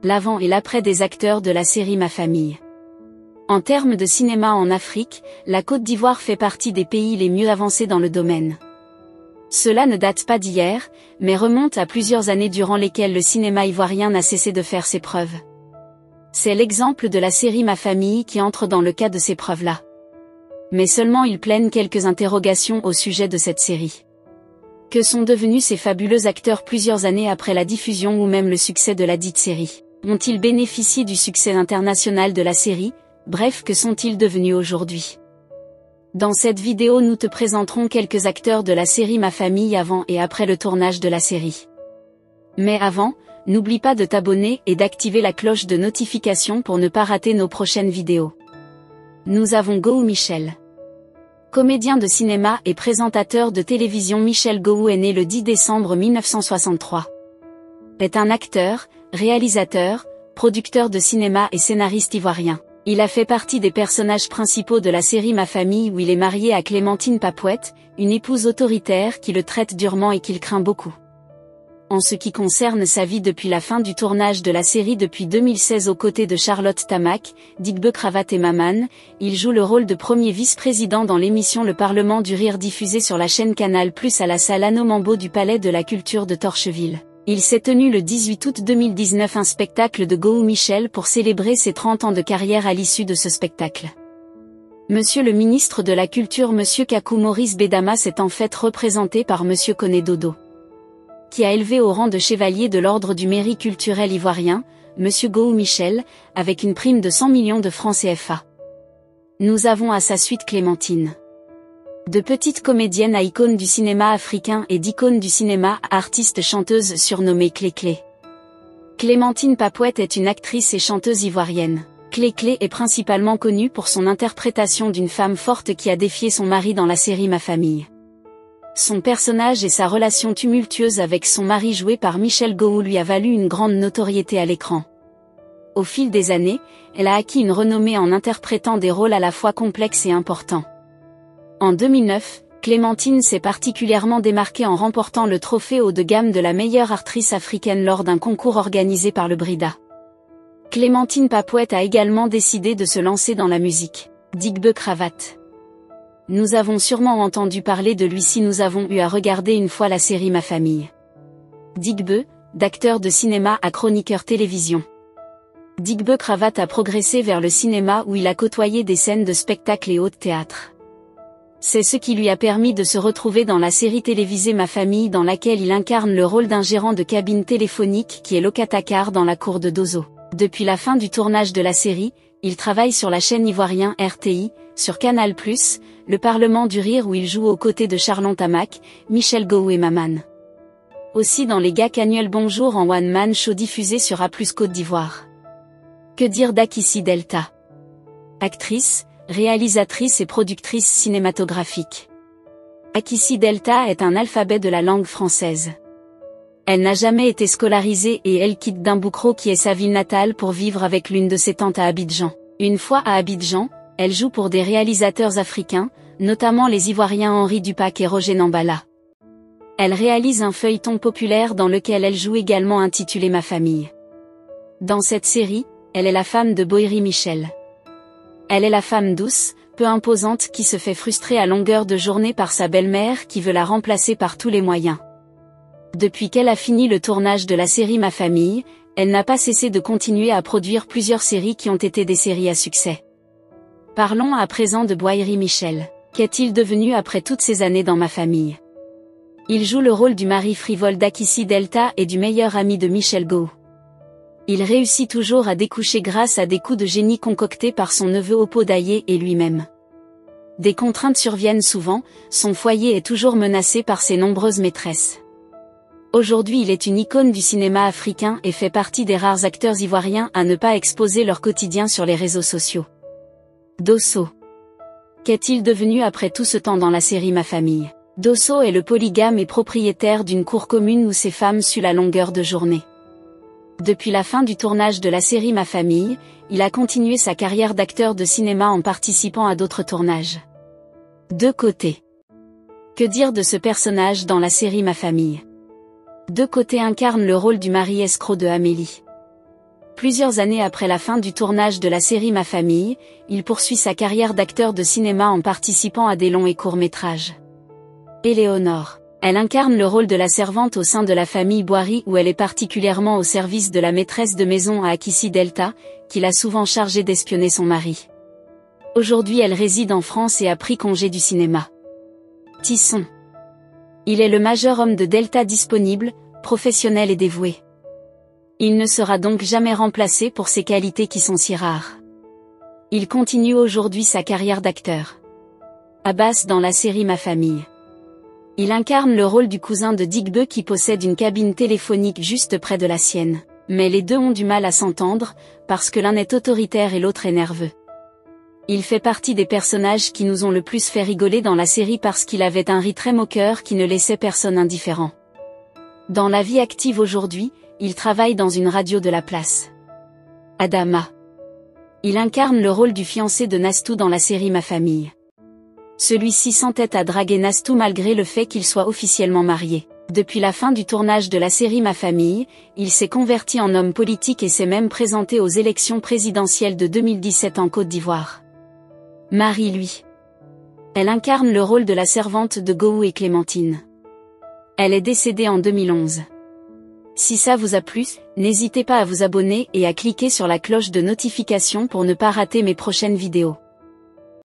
L'avant et l'après des acteurs de la série Ma Famille. En termes de cinéma en Afrique, la Côte d'Ivoire fait partie des pays les mieux avancés dans le domaine. Cela ne date pas d'hier, mais remonte à plusieurs années durant lesquelles le cinéma ivoirien n'a cessé de faire ses preuves. C'est l'exemple de la série Ma Famille qui entre dans le cas de ces preuves-là. Mais seulement il plane quelques interrogations au sujet de cette série. Que sont devenus ces fabuleux acteurs plusieurs années après la diffusion ou même le succès de la dite série? Ont-ils bénéficié du succès international de la série? Bref, que sont-ils devenus aujourd'hui? Dans cette vidéo nous te présenterons quelques acteurs de la série Ma Famille avant et après le tournage de la série. Mais avant, n'oublie pas de t'abonner et d'activer la cloche de notification pour ne pas rater nos prochaines vidéos. Nous avons Gowou Michel. Comédien de cinéma et présentateur de télévision, Michel Gowou est né le 10 décembre 1963. Est un acteur, réalisateur, producteur de cinéma et scénariste ivoirien. Il a fait partie des personnages principaux de la série Ma Famille où il est marié à Clémentine Papouette, une épouse autoritaire qui le traite durement et qu'il craint beaucoup. En ce qui concerne sa vie depuis la fin du tournage de la série depuis 2016 aux côtés de Charlotte Tamac, Digbe Cravate et Maman, il joue le rôle de premier vice-président dans l'émission Le Parlement du Rire diffusée sur la chaîne Canal+ à la salle Anneau Mambo du Palais de la Culture de Torcheville. Il s'est tenu le 18 août 2019 un spectacle de Gowou Michel pour célébrer ses 30 ans de carrière à l'issue de ce spectacle. Monsieur le ministre de la Culture Monsieur Kakou Maurice Bedama s'est en fait représenté par Monsieur Koné Dodo, qui a élevé au rang de chevalier de l'ordre du mérite culturel ivoirien, Monsieur Gowou Michel, avec une prime de 100 millions de francs CFA. Nous avons à sa suite Clémentine. De petite comédienne à icône du cinéma africain et d'icône du cinéma à artiste chanteuse surnommée Clé-Clé. Clémentine Papouette est une actrice et chanteuse ivoirienne. Clé-Clé est principalement connue pour son interprétation d'une femme forte qui a défié son mari dans la série Ma Famille. Son personnage et sa relation tumultueuse avec son mari joué par Michel Gowou lui a valu une grande notoriété à l'écran. Au fil des années, elle a acquis une renommée en interprétant des rôles à la fois complexes et importants. En 2009, Clémentine s'est particulièrement démarquée en remportant le trophée haut de gamme de la meilleure actrice africaine lors d'un concours organisé par le Brida. Clémentine Papouette a également décidé de se lancer dans la musique. Digbe Cravate. Nous avons sûrement entendu parler de lui si nous avons eu à regarder une fois la série Ma Famille. Digbe, d'acteur de cinéma à chroniqueur télévision. Digbe Cravate a progressé vers le cinéma où il a côtoyé des scènes de spectacle et autres théâtres. C'est ce qui lui a permis de se retrouver dans la série télévisée Ma Famille dans laquelle il incarne le rôle d'un gérant de cabine téléphonique qui est locataire dans la cour de Dozo. Depuis la fin du tournage de la série, il travaille sur la chaîne ivoirienne RTI, sur Canal+, Le Parlement du Rire où il joue aux côtés de Charlotte Tamac, Michel Gowou et Maman. Aussi dans les Gak annuels Bonjour en One Man Show diffusé sur A+ Côte d'Ivoire. Que dire d'Akissi Delta? Actrice, réalisatrice et productrice cinématographique. Akissi Delta est un alphabet de la langue française. Elle n'a jamais été scolarisée et elle quitte Dimboukro qui est sa ville natale pour vivre avec l'une de ses tantes à Abidjan. Une fois à Abidjan, elle joue pour des réalisateurs africains, notamment les Ivoiriens Henri Dupac et Roger Nambala. Elle réalise un feuilleton populaire dans lequel elle joue également intitulé Ma Famille. Dans cette série, elle est la femme de Boiri Michel. Elle est la femme douce, peu imposante qui se fait frustrer à longueur de journée par sa belle-mère qui veut la remplacer par tous les moyens. Depuis qu'elle a fini le tournage de la série Ma Famille, elle n'a pas cessé de continuer à produire plusieurs séries qui ont été des séries à succès. Parlons à présent de Boiri Michel. Qu'est-il devenu après toutes ces années dans Ma Famille? Il joue le rôle du mari frivole d'Akissi Delta et du meilleur ami de Michel Gowou. Il réussit toujours à découcher grâce à des coups de génie concoctés par son neveu Opodaye et lui-même. Des contraintes surviennent souvent, son foyer est toujours menacé par ses nombreuses maîtresses. Aujourd'hui il est une icône du cinéma africain et fait partie des rares acteurs ivoiriens à ne pas exposer leur quotidien sur les réseaux sociaux. Dosso. Qu'est-il devenu après tout ce temps dans la série Ma Famille? Dosso est le polygame et propriétaire d'une cour commune où ses femmes suent la longueur de journée. Depuis la fin du tournage de la série Ma Famille, il a continué sa carrière d'acteur de cinéma en participant à d'autres tournages. Deux Côtés. Que dire de ce personnage dans la série Ma Famille? Deux Côtés incarne le rôle du mari escroc de Amélie. Plusieurs années après la fin du tournage de la série Ma Famille, il poursuit sa carrière d'acteur de cinéma en participant à des longs et courts métrages. Éléonore. Elle incarne le rôle de la servante au sein de la famille Boiry où elle est particulièrement au service de la maîtresse de maison à Akissi Delta, qui l'a souvent chargée d'espionner son mari. Aujourd'hui elle réside en France et a pris congé du cinéma. Tisson. Il est le majeur homme de Delta disponible, professionnel et dévoué. Il ne sera donc jamais remplacé pour ses qualités qui sont si rares. Il continue aujourd'hui sa carrière d'acteur. Abbas dans la série Ma Famille. Il incarne le rôle du cousin de Digbe qui possède une cabine téléphonique juste près de la sienne. Mais les deux ont du mal à s'entendre, parce que l'un est autoritaire et l'autre est nerveux. Il fait partie des personnages qui nous ont le plus fait rigoler dans la série parce qu'il avait un riz très moqueur qui ne laissait personne indifférent. Dans la vie active aujourd'hui, il travaille dans une radio de la place. Adama. Il incarne le rôle du fiancé de Nastou dans la série Ma Famille. Celui-ci s'entête à draguer Nastou malgré le fait qu'il soit officiellement marié. Depuis la fin du tournage de la série Ma Famille, il s'est converti en homme politique et s'est même présenté aux élections présidentielles de 2017 en Côte d'Ivoire. Marie lui. Elle incarne le rôle de la servante de Gowou et Clémentine. Elle est décédée en 2011. Si ça vous a plu, n'hésitez pas à vous abonner et à cliquer sur la cloche de notification pour ne pas rater mes prochaines vidéos.